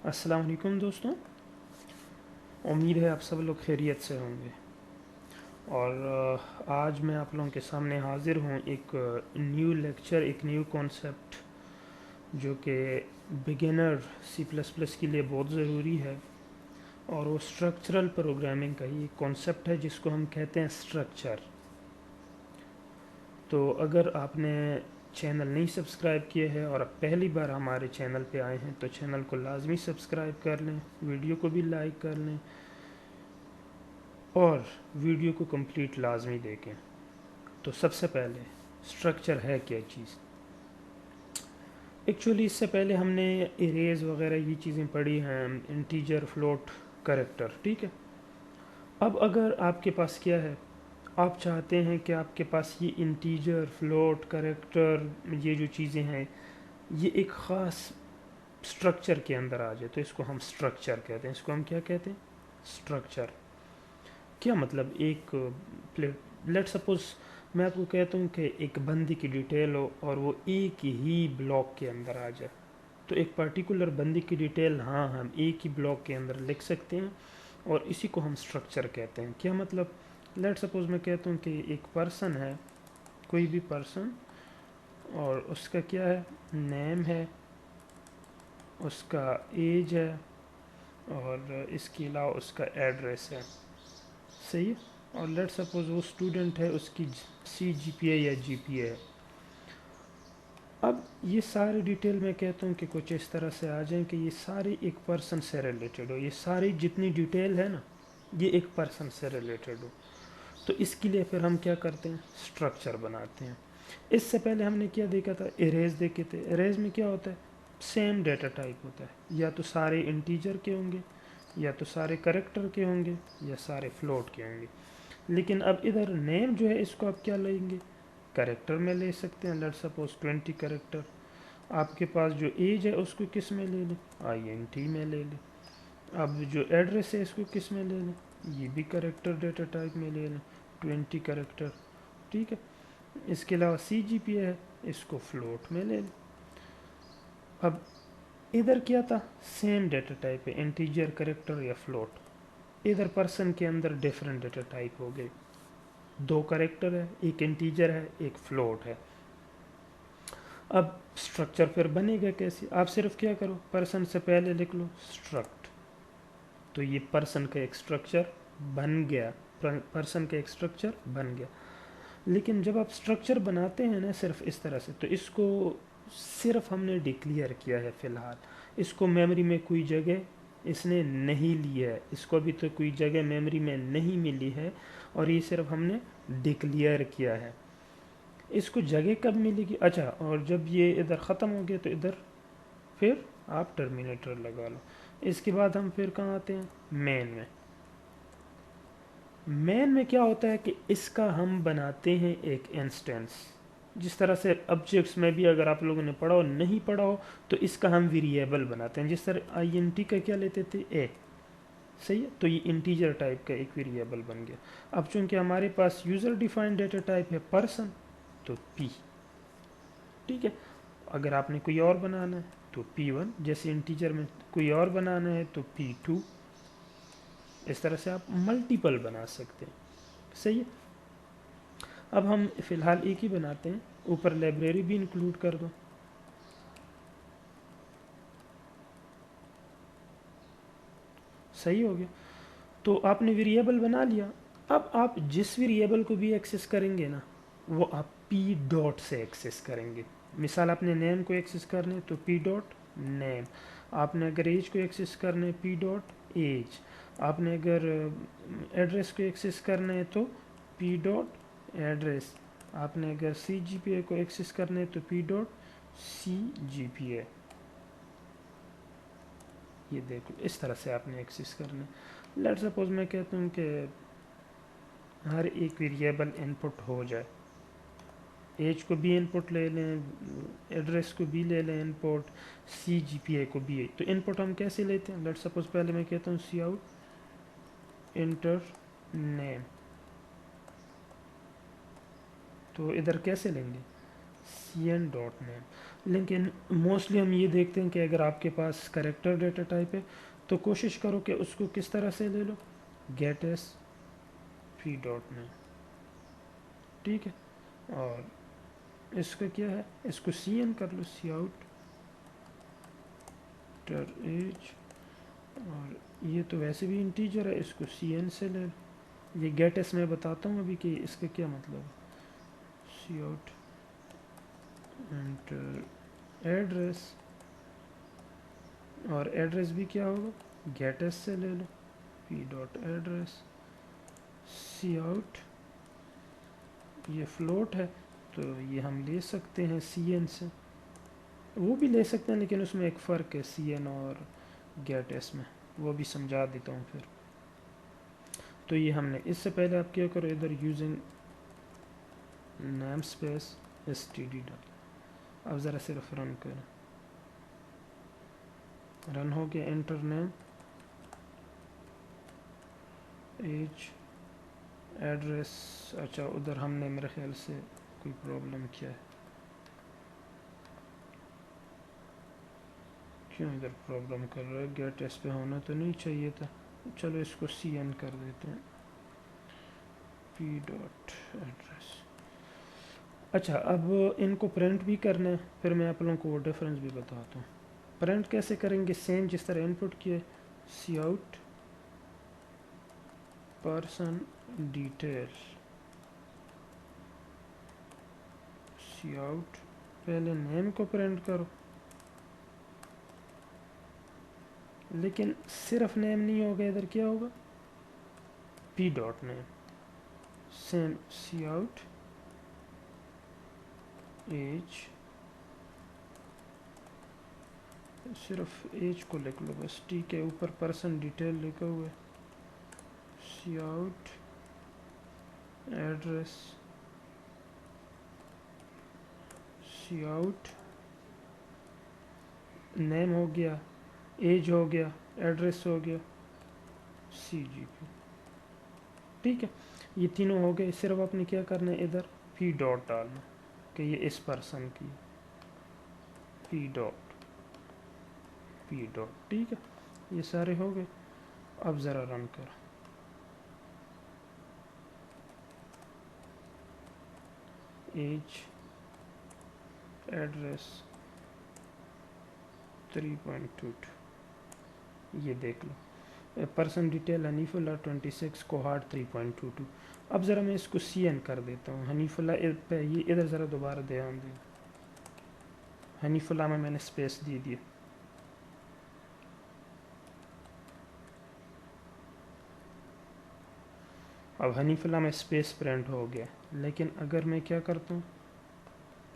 السلام علیکم دوستوں، امید ہے آپ سب لوگ خیریت سے ہوں گے۔ اور آج میں آپ لوگوں کے سامنے حاضر ہوں ایک نیو لیکچر، ایک نیو کانسیپٹ جو کہ بگنر سی پلس پلس کے لیے بہت ضروری ہے، اور وہ اسٹرکچرل پروگرامنگ کا ہی کانسیپٹ ہے جس کو ہم کہتے ہیں اسٹرکچر۔ تو اگر آپ نے چینل نہیں سبسکرائب کیے ہے اور اب پہلی بار ہمارے چینل پہ آئے ہیں تو چینل کو لازمی سبسکرائب کر لیں، ویڈیو کو بھی لائک کر لیں اور ویڈیو کو کمپلیٹ لازمی دیکھیں۔ تو سب سے پہلے اسٹرکچر ہے کیا چیز؟ ایکچولی اس سے پہلے ہم نے اریز وغیرہ یہ چیزیں پڑھی ہیں، انٹیجر، فلوٹ، کریکٹر، ٹھیک ہے۔ اب اگر آپ کے پاس کیا ہے، آپ چاہتے ہیں کہ آپ کے پاس یہ انٹیجر، فلوٹ، کریکٹر، یہ جو چیزیں ہیں یہ ایک خاص اسٹرکچر کے اندر آ جائے، تو اس کو ہم اسٹرکچر کہتے ہیں۔ اس کو ہم کیا کہتے ہیں؟ اسٹرکچر۔ کیا مطلب؟ ایک لیٹ سپوز میں آپ کو کہتا ہوں کہ ایک بندے کی ڈیٹیل ہو اور وہ ایک ہی بلاک کے اندر آ جائے، تو ایک پرٹیکولر بندے کی ڈیٹیل ہم ایک ہی بلاک کے اندر لکھ سکتے ہیں، اور اسی کو ہم اسٹرکچر کہتے ہیں۔ کیا مطلب؟ لیٹ سپوز میں کہتا ہوں کہ ایک پرسن ہے، کوئی بھی پرسن، اور اس کا کیا ہے؟ نیم ہے، اس کا ایج ہے، اور اس کے علاوہ اس کا ایڈریس ہے، صحیح ہے؟ اور لیٹ سپوز وہ اسٹوڈنٹ ہے، اس کی سی جی پی اے یا جی پی اے ہے۔ اب یہ ساری ڈیٹیل میں کہتا ہوں کہ کچھ اس طرح سے آ جائیں کہ یہ ساری ایک پرسن سے ریلیٹڈ ہو، یہ ساری جتنی ڈیٹیل ہے نا یہ ایک پرسن سے ریلیٹڈ ہو، تو اس کے لیے پھر ہم کیا کرتے ہیں؟ اسٹرکچر بناتے ہیں۔ اس سے پہلے ہم نے کیا دیکھا تھا؟ اریز دیکھے تھے۔ اریز میں کیا ہوتا ہے؟ سیم ڈیٹا ٹائپ ہوتا ہے، یا تو سارے انٹیجر کے ہوں گے، یا تو سارے کریکٹر کے ہوں گے، یا سارے فلوٹ کے ہوں گے۔ لیکن اب ادھر نیم جو ہے اس کو آپ کیا لیں گے؟ کریکٹر میں لے سکتے ہیں۔ Let suppose 20 character. آپ کے پاس جو ایج ہے اس کو کس میں لے لیں؟ آئی این ٹی میں لے لیں۔ اب جو ایڈریس ہے اس کو کس میں لے لیں؟ یہ بھی کریکٹر ڈیٹا ٹائپ میں لے لیں، 20 کریکٹر، ٹھیک ہے۔ اس کے علاوہ سی جی پی ہے، اس کو فلوٹ میں لے لیں۔ اب ادھر کیا تھا؟ سیم ڈیٹا ٹائپ ہے، انٹیجر، کریکٹر یا فلوٹ۔ ادھر پرسن کے اندر ڈیفرنٹ ڈیٹا ٹائپ ہو گئے، دو کریکٹر ہے، ایک انٹیجر ہے، ایک فلوٹ ہے۔ اب اسٹرکچر پھر بنے گا کیسے؟ آپ صرف کیا کرو، پرسن سے پہلے لکھ لو اسٹرکٹ، تو یہ پرسن کا ایک اسٹرکچر بن گیا، پرسن کا ایک اسٹرکچر بن گیا۔ لیکن جب آپ اسٹرکچر بناتے ہیں نا صرف اس طرح سے، تو اس کو صرف ہم نے ڈکلیئر کیا ہے فی الحال، اس کو میموری میں کوئی جگہ اس نے نہیں لی ہے، اس کو ابھی تو کوئی جگہ میموری میں نہیں ملی ہے، اور یہ صرف ہم نے ڈکلیئر کیا ہے۔ اس کو جگہ کب ملے گی؟ اچھا، اور جب یہ ادھر ختم ہو گیا تو ادھر پھر آپ ٹرمینیٹر لگا لو۔ اس کے بعد ہم پھر کہاں آتے ہیں؟ مین میں۔ مین میں کیا ہوتا ہے کہ اس کا ہم بناتے ہیں ایک انسٹنس، جس طرح سے آبجیکٹس میں بھی اگر آپ لوگوں نے پڑھا ہو، نہیں پڑھا ہو تو اس کا ہم ویریبل بناتے ہیں، جس طرح آئی این ٹی کا کیا لیتے تھے؟ اے، صحیح ہے؟ تو یہ انٹیجر ٹائپ کا ایک ویریبل بن گیا۔ اب چونکہ ہمارے پاس یوزر ڈیفائنڈ ڈیٹا ٹائپ ہے پرسن، تو پی، ٹھیک ہے۔ اگر آپ نے کوئی اور بنانا ہے تو پی ون، جیسے انٹیجر میں کوئی اور بنانا ہے تو پی ٹو، اس طرح سے آپ ملٹیپل بنا سکتے ہیں، صحیح ہے۔ اب ہم فی الحال ایک ہی بناتے ہیں، اوپر لائبریری بھی انکلوڈ کر دو، صحیح ہو گیا۔ تو آپ نے ویریبل بنا لیا۔ اب آپ جس ویریبل کو بھی ایکسس کریں گے نا وہ آپ پی ڈاٹ سے ایکسس کریں گے۔ مثال آپ نے نیم کو ایکسس کرنے تو پی ڈاٹ نیم، آپ نے اگر ایج کو ایکسس کرنے پی ڈاٹ ایج، آپ نے اگر ایڈریس کو ایکسس کرنا ہے تو پی ڈاٹ ایڈریس، آپ نے اگر سی جی پی اے کو ایکسس کرنا ہے تو پی ڈاٹ سی جی پی اے۔ یہ دیکھو اس طرح سے آپ نے ایکسس کرنا ہے۔ لیٹ سپوز میں کہتا ہوں کہ ہر ایک ویریبل ان پٹ ہو جائے، ایج کو بھی ان پٹ لے لیں، ایڈریس کو بھی لے لیں ان پٹ، سی جی پی اے کو بھی۔ تو ان پٹ ہم کیسے لیتے ہیں؟ لیٹ سپوز پہلے میں کہتا ہوں سی آؤٹ انٹر نیم، تو ادھر کیسے لیں گے؟ سی این ڈاٹ نیم۔ لیکن موسٹلی ہم یہ دیکھتے ہیں کہ اگر آپ کے پاس کریکٹر ڈیٹا ٹائپ ہے تو کوشش کرو کہ اس کو کس طرح سے لے لو، get S P dot name, ٹھیک ہے. اور اس کا کیا ہے، اس کو سی این کر لو، سی آؤٹ ٹر ایج، اور یہ تو ویسے بھی انٹیجر ہے، اس کو سی این سے لے لو. یہ گیٹ ایس میں بتاتا ہوں ابھی کہ اس کا کیا مطلب ہے. سی آؤٹ انٹر ایڈریس، اور ایڈریس بھی کیا ہوگا، گیٹ ایس سے لے لو، پی ڈاٹ ایڈریس. سی آؤٹ، یہ فلوٹ ہے تو یہ ہم لے سکتے ہیں سی این سے، وہ بھی لے سکتے ہیں لیکن اس میں ایک فرق ہے سی این اور گیٹ ایس میں، وہ بھی سمجھا دیتا ہوں پھر. تو یہ ہم نے اس سے پہلے آپ کیا کرو، ادھر یوزنگ نیم space S T D dot. اب ذرا صرف رن کریں، رن ہو گیا. انٹر نیم، ایج، ایڈریس. اچھا ادھر ہم نے میرے خیال سے کوئی پرابلم کیا ہے، کیوں ادھر پرابلم کر رہا ہے، گیٹ ایس پہ ہونا تو نہیں چاہیے تھا. چلو اس کو سی این کر دیتے ہیں، پی ڈاٹ ایڈریس. اچھا اب ان کو پرنٹ بھی کرنا ہے، پھر میں آپ لوگوں کو وہ ڈفرینس بھی بتاتا ہوں. پرنٹ کیسے کریں گے، سیم جس طرح ان پٹ کیے، C out person detail, C out پہلے نیم کو پرنٹ کرو، لیکن صرف نیم نہیں ہوگا، ادھر کیا ہوگا، P dot name. Same C out edge, صرف ایج کو لکھ لو بس، ٹھیک ہے. اوپر پرسن ڈیٹیل لکھا ہوا ہے. C out address, C out نیم ہو گیا، ایج ہو گیا، ایڈریس ہو گیا، سی جی پی. ٹھیک ہے، یہ تینوں ہو گئے. صرف آپ نے کیا کرنا ہے، ادھر پی ڈاٹ ڈالنا کہ یہ اس پرسن کی، پی ڈاٹ، پی ڈاٹ. ٹھیک ہے، یہ سارے ہو گئے. اب ذرا رن کرو، ایج، ایڈریس 3.22، یہ دیکھ لو. پرسن ڈیٹیل حنیف اللہ 26 کو ہارڈ 3.22. اب ذرا میں اس کو سی این کر دیتا ہوں. حنیف اللہ پہ یہ ادھر ذرا دوبارہ دھیان دیں، حنیف اللہ میں نے اسپیس دی دی. اب حنیف اللہ میں اسپیس پرنٹ ہو گیا، لیکن اگر میں کیا کرتا ہوں،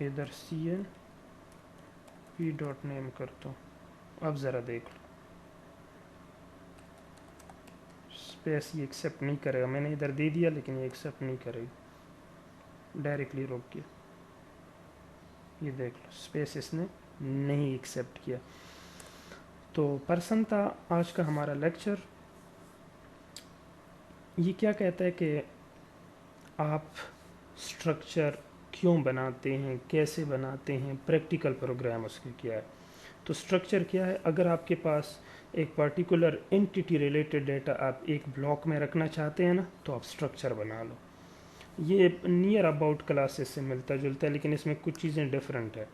ادھر سی این پی ڈاٹ نیم کرتا ہوں، اب ذرا دیکھ لو، اسپیس یہ ایکسیپٹ نہیں کرے گا. میں نے ادھر دے دیا لیکن یہ ایکسیپٹ نہیں کرے گا، ڈائریکٹلی روک گیا. یہ دیکھ لو، اسپیس اس نے نہیں ایکسیپٹ کیا. تو پرسن تھا آج کا ہمارا لیکچر. یہ کیا کہتا ہے کہ آپ اسٹرکچر کیوں بناتے ہیں، کیسے بناتے ہیں، پریکٹیکل پروگرام اس کے کیا ہے. تو اسٹرکچر کیا ہے، اگر آپ کے پاس ایک پرٹیکولر انٹیٹی ریلیٹڈ ڈیٹا آپ ایک بلاک میں رکھنا چاہتے ہیں نا، تو آپ اسٹرکچر بنا لو. یہ نیئر اباؤٹ کلاسز سے ملتا جلتا ہے، لیکن اس میں کچھ چیزیں ڈفرینٹ ہے.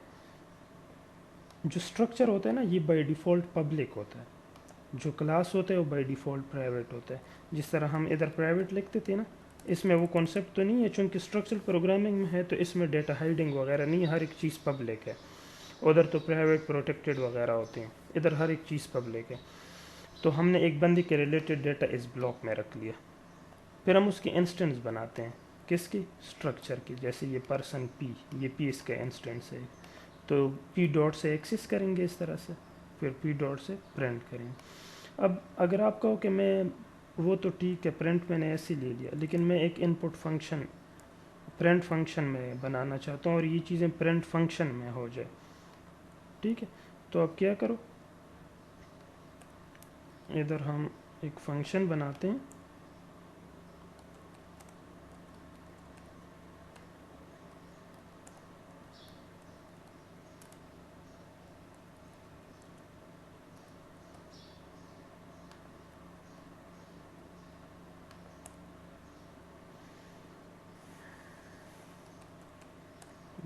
جو اسٹرکچر ہوتا ہے نا، یہ بائی ڈیفالٹ پبلک ہوتا ہے. جو کلاس ہوتا ہے وہ بائی ڈیفالٹ پرائیویٹ ہوتا ہے. جس طرح ہم ادھر پرائیویٹ لکھتے تھے نا، اس میں وہ کانسیپٹ تو نہیں ہے، چونکہ اسٹرکچر پروگرامنگ میں ہے تو اس میں ڈیٹا ہائیڈنگ وغیرہ نہیں، ہر ایک چیز پبلک ہے. ادھر تو پرائیویٹ پروٹیکٹڈ وغیرہ ہوتے ہیں، ادھر ہر ایک چیز پبلک ہے. تو ہم نے ایک بندے کے ریلیٹڈ ڈیٹا اس بلاک میں رکھ لیا، پھر ہم اس کے انسٹنس بناتے ہیں. کس کی، اسٹرکچر کی. جیسے یہ پرسن پی، یہ پی اس کا انسٹنس ہے، تو پی ڈاٹ سے ایکسس کریں گے اس طرح سے، پھر پی ڈاٹ سے پرنٹ کریں گے. اب اگر آپ کہو کہ میں وہ تو ٹھیک ہے، پرنٹ میں نے ایسے لے لیا، لیکن میں ایک ان پٹ فنکشن پرنٹ فنکشن میں بنانا چاہتا ہوں اور یہ چیزیں پرنٹ فنکشن میں ہو جائے. ٹھیک ہے، تو اب کیا کرو، ادھر ہم ایک فنکشن بناتے ہیں.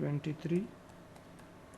23,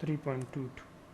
3.22।